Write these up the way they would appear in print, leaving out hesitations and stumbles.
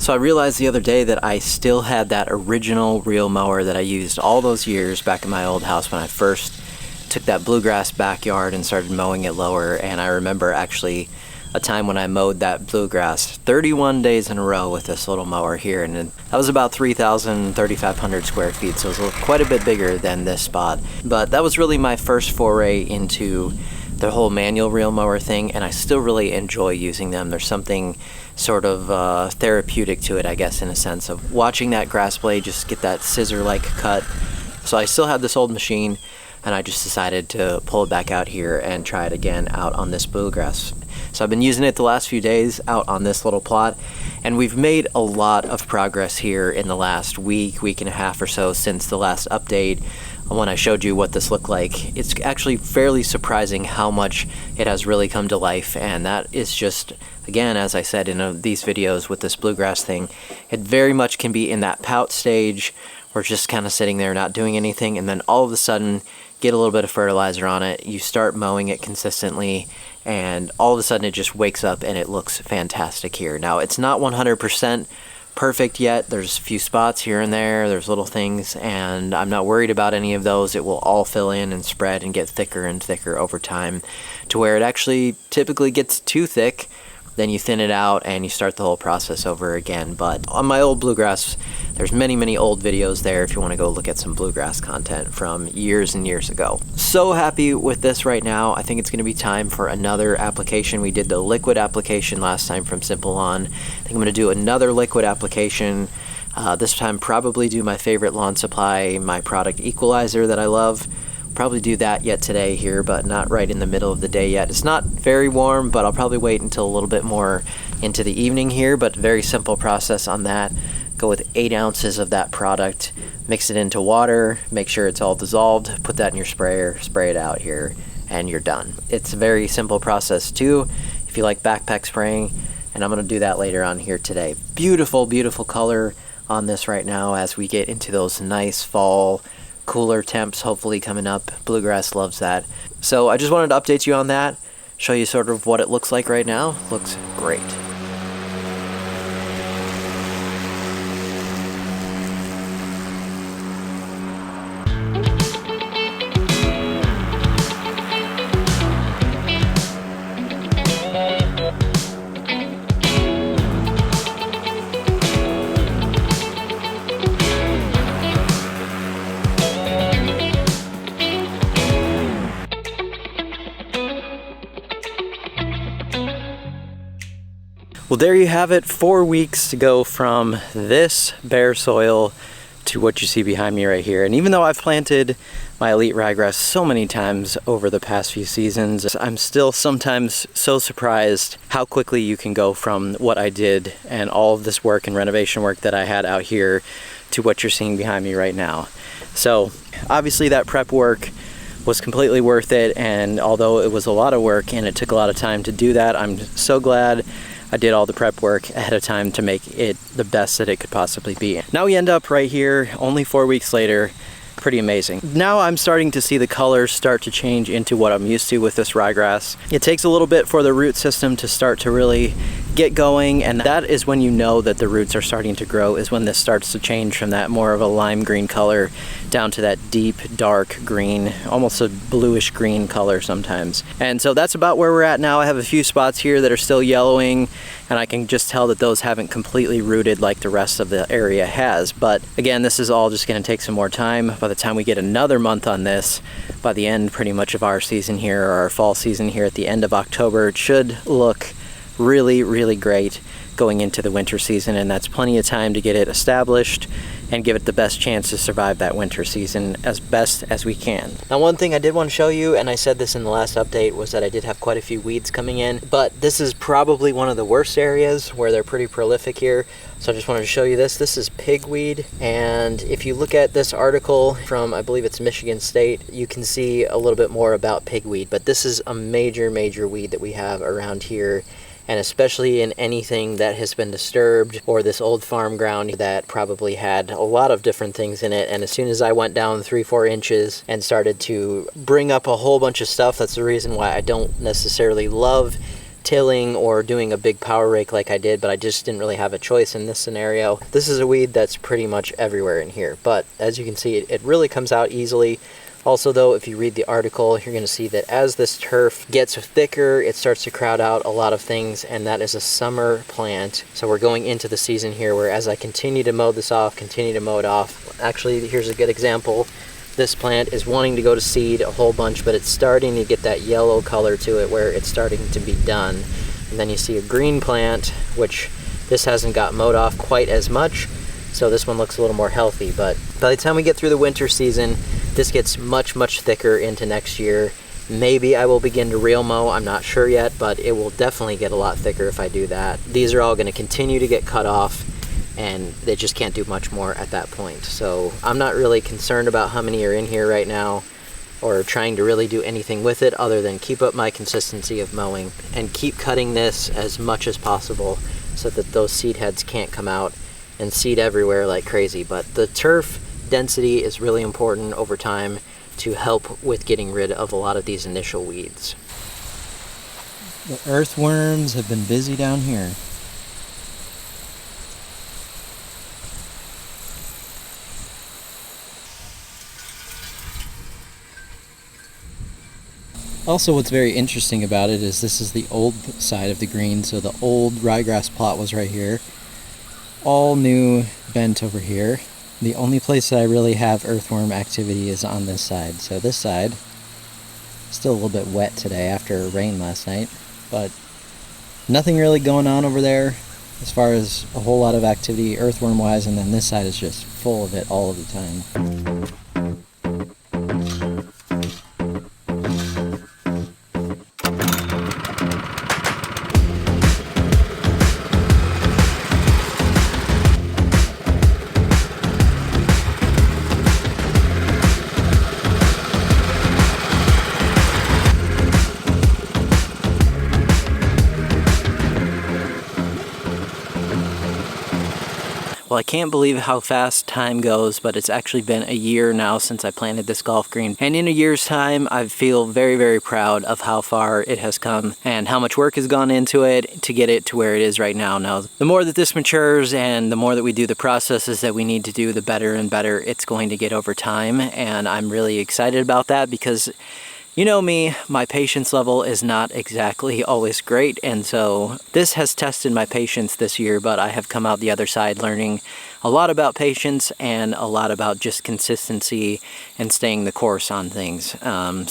So I realized the other day that I still had that original reel mower that I used all those years back in my old house when I first took that bluegrass backyard and started mowing it lower. And I remember actually a time when I mowed that bluegrass 31 days in a row with this little mower here, and that was about 3,500 square feet, so it was quite a bit bigger than this spot. But that was really my first foray into the whole manual reel mower thing, and I still really enjoy using them. There's something sort of therapeutic to it, I guess, in a sense of watching that grass blade just get that scissor-like cut. So I still have this old machine, and I just decided to pull it back out here and try it again out on this bluegrass. So I've been using it the last few days out on this little plot, and we've made a lot of progress here in the last week and a half or so since the last update when I showed you what this looked like. It's actually fairly surprising how much it has really come to life, and that is just, again, as I said in these videos with this bluegrass thing, it very much can be in that pout stage where it's just kind of sitting there not doing anything, and then all of a sudden get a little bit of fertilizer on it, you start mowing it consistently, and all of a sudden it just wakes up and it looks fantastic here. Now, it's not 100% perfect yet. There's a few spots here and there, there's little things, and I'm not worried about any of those. It will all fill in and spread and get thicker and thicker over time to where it actually typically gets too thick. Then you thin it out and you start the whole process over again. But on my old bluegrass, there's many old videos there if you want to go look at some bluegrass content from years and years ago. So happy with this right now. I think it's going to be time for another application. We did the liquid application last time from Simple Lawn. I think I'm going to do another liquid application. This time probably do my favorite lawn supply, my product equalizer that I love. Probably do that yet today here, but not right in the middle of the day yet. It's not very warm, but I'll probably wait until a little bit more into the evening here, but very simple process on that. Go with 8 ounces of that product, mix it into water, make sure it's all dissolved, put that in your sprayer, spray it out here, and you're done. It's a very simple process too, if you like backpack spraying, and I'm gonna do that later on here today. Beautiful color on this right now as we get into those nice fall cooler temps hopefully coming up. Bluegrass loves that. So I just wanted to update you on that, show you sort of what it looks like right now. Looks great. Well, there you have it. 4 weeks to go from this bare soil to what you see behind me right here. And even though I've planted my Elite Ryegrass so many times over the past few seasons, I'm still sometimes so surprised how quickly you can go from what I did and all of this work and renovation work that I had out here to what you're seeing behind me right now. So obviously that prep work was completely worth it, and although it was a lot of work and it took a lot of time to do that, I'm so glad I did all the prep work ahead of time to make it the best that it could possibly be. Now we end up right here, only 4 weeks later. Pretty amazing. Now I'm starting to see the colors start to change into what I'm used to with this ryegrass. It takes a little bit for the root system to start to really get going, and that is when you know that the roots are starting to grow, is when this starts to change from that more of a lime green color down to that deep dark green, almost a bluish green color sometimes. And so that's about where we're at now. I have a few spots here that are still yellowing, and I can just tell that those haven't completely rooted like the rest of the area has. But again, this is all just going to take some more time. By the time we get another month on this, by the end pretty much of our season here, or our fall season here at the end of October, it should look really great going into the winter season, and that's plenty of time to get it established and give it the best chance to survive that winter season as best as we can. Now, one thing I did want to show you, and I said this in the last update, was that I did have quite a few weeds coming in, but this is probably one of the worst areas where they're pretty prolific here. So I just wanted to show you this. This is pigweed, and if you look at this article from, I believe it's Michigan State, you can see a little bit more about pigweed, but this is a major weed that we have around here, and especially in anything that has been disturbed, or this old farm ground that probably had a lot of different things in it. And as soon as I went down 3-4 inches and started to bring up a whole bunch of stuff, that's the reason why I don't necessarily love tilling or doing a big power rake like I did, but I just didn't really have a choice in this scenario. This is a weed that's pretty much everywhere in here, but as you can see, it really comes out easily. Also though, if you read the article, you're going to see that as this turf gets thicker, it starts to crowd out a lot of things, and that is a summer plant. So we're going into the season here where as I continue to mow this off, continue to mow it off. Actually, here's a good example. This plant is wanting to go to seed a whole bunch, but it's starting to get that yellow color to it where it's starting to be done. And then you see a green plant, which this hasn't got mowed off quite as much, so this one looks a little more healthy. But by the time we get through the winter season, this gets much thicker into next year. Maybe I will begin to reel mow, I'm not sure yet, but it will definitely get a lot thicker if I do that. These are all going to continue to get cut off, and they just can't do much more at that point. So I'm not really concerned about how many are in here right now or trying to really do anything with it other than keep up my consistency of mowing and keep cutting this as much as possible so that those seed heads can't come out and seed everywhere like crazy. But the turf density is really important over time to help with getting rid of a lot of these initial weeds. The earthworms have been busy down here. Also, what's very interesting about it is this is the old side of the green, so the old ryegrass plot was right here. All new bent over here. The only place that I really have earthworm activity is on this side. So this side, still a little bit wet today after rain last night, but nothing really going on over there as far as a whole lot of activity earthworm wise, and then this side is just full of it all of the time. Well, I can't believe how fast time goes, but it's actually been a year now since I planted this golf green. And in a year's time, I feel very proud of how far it has come and how much work has gone into it to get it to where it is right now. Now, the more that this matures and the more that we do the processes that we need to do, the better and better it's going to get over time. And I'm really excited about that because you know me, my patience level is not exactly always great, and so this has tested my patience this year, but I have come out the other side learning a lot about patience and a lot about just consistency and staying the course on things.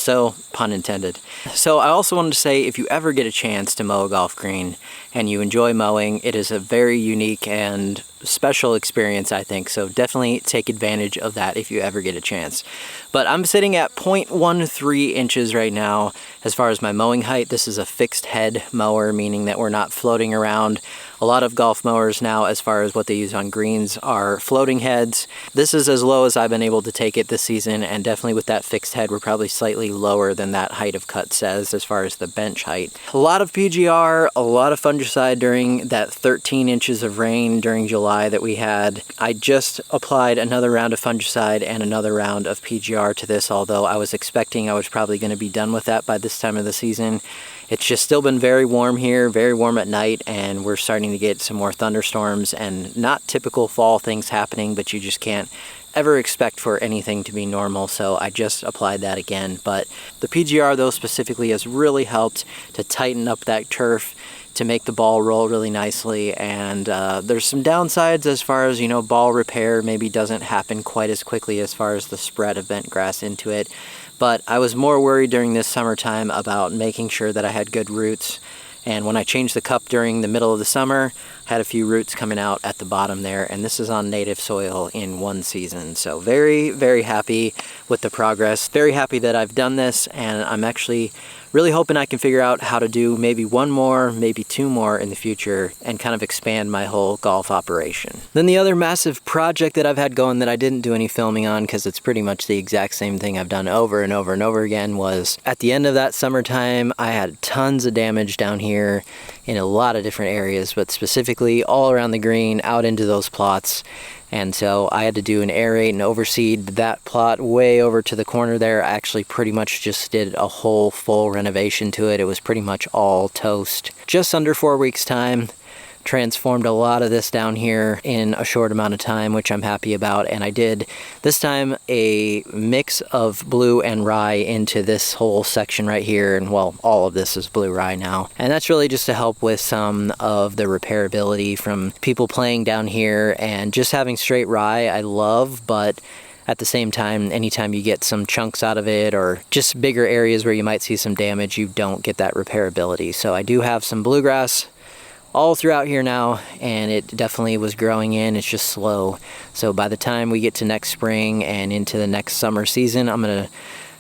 So, pun intended. So I also wanted to say, if you ever get a chance to mow a golf green and you enjoy mowing, it is a very unique and special experience, I think, so definitely take advantage of that if you ever get a chance. But I'm sitting at 0.13 inches right now as far as my mowing height. This is a fixed head mower, meaning that we're not floating around. A lot of golf mowers now, as far as what they use on greens, are floating heads. This is as low as I've been able to take it this season, and definitely with that fixed head, we're probably slightly lower than that height of cut says as far as the bench height. A lot of PGR, a lot of fungicide during that 13 inches of rain during July that we had. I just applied another round of fungicide and another round of PGR to this, although I was expecting I was probably going to be done with that by this time of the season. It's just still been very warm here, very warm at night, and we're starting to get some more thunderstorms and not typical fall things happening, but you just can't ever expect for anything to be normal, so I just applied that again. But the PGR, though, specifically has really helped to tighten up that turf, to make the ball roll really nicely, and there's some downsides as far as, you know, ball repair maybe doesn't happen quite as quickly as far as the spread of bent grass into it. But I was more worried during this summertime about making sure that I had good roots. And when I changed the cup during the middle of the summer, I had a few roots coming out at the bottom there, and this is on native soil in one season. So very happy with the progress. Very happy that I've done this, and I'm actually really hoping I can figure out how to do maybe one more, maybe two more in the future and kind of expand my whole golf operation. Then the other massive project that I've had going that I didn't do any filming on because it's pretty much the exact same thing I've done over and over and over again was at the end of that summertime, I had tons of damage down here in a lot of different areas, but specifically all around the green, out into those plots. And so I had to do an aerate and overseed that plot way over to the corner there. I actually pretty much just did a whole full renovation to it. It was pretty much all toast. Just under 4 weeks time, transformed a lot of this down here in a short amount of time, which I'm happy about. And I did this time a mix of blue and rye into this whole section right here, and well, all of this is blue rye now, and that's really just to help with some of the repairability from people playing down here. And just having straight rye I love, but at the same time, anytime you get some chunks out of it or just bigger areas where you might see some damage, you don't get that repairability. So I do have some bluegrass all throughout here now, and it definitely was growing in. It's just slow. So by the time we get to next spring and into the next summer season, I'm gonna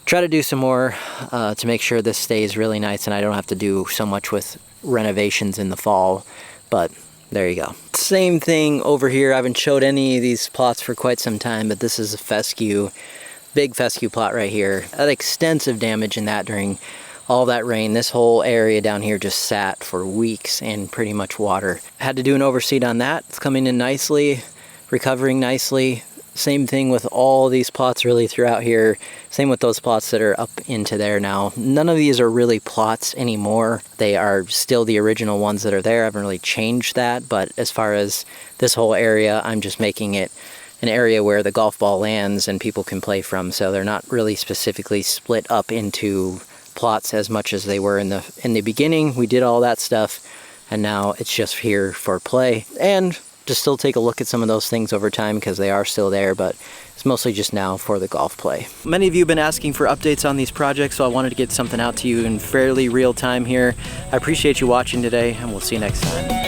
try to do some more to make sure this stays really nice and I don't have to do so much with renovations in the fall. But there you go. Same thing over here. I haven't showed any of these plots for quite some time, but this is a fescue, big fescue plot right here. Had extensive damage in that during all that rain. This whole area down here just sat for weeks in pretty much water. Had to do an overseed on that. It's coming in nicely, recovering nicely. Same thing with all these plots really throughout here. Same with those plots that are up into there now. None of these are really plots anymore. They are still the original ones that are there. I haven't really changed that, but as far as this whole area, I'm just making it an area where the golf ball lands and people can play from. So they're not really specifically split up into plots as much as they were in the beginning. We did all that stuff, and now it's just here for play and to still take a look at some of those things over time because they are still there, but it's mostly just now for the golf play. Many of you have been asking for updates on these projects, so I wanted to get something out to you in fairly real time here. I appreciate you watching today, and we'll see you next time.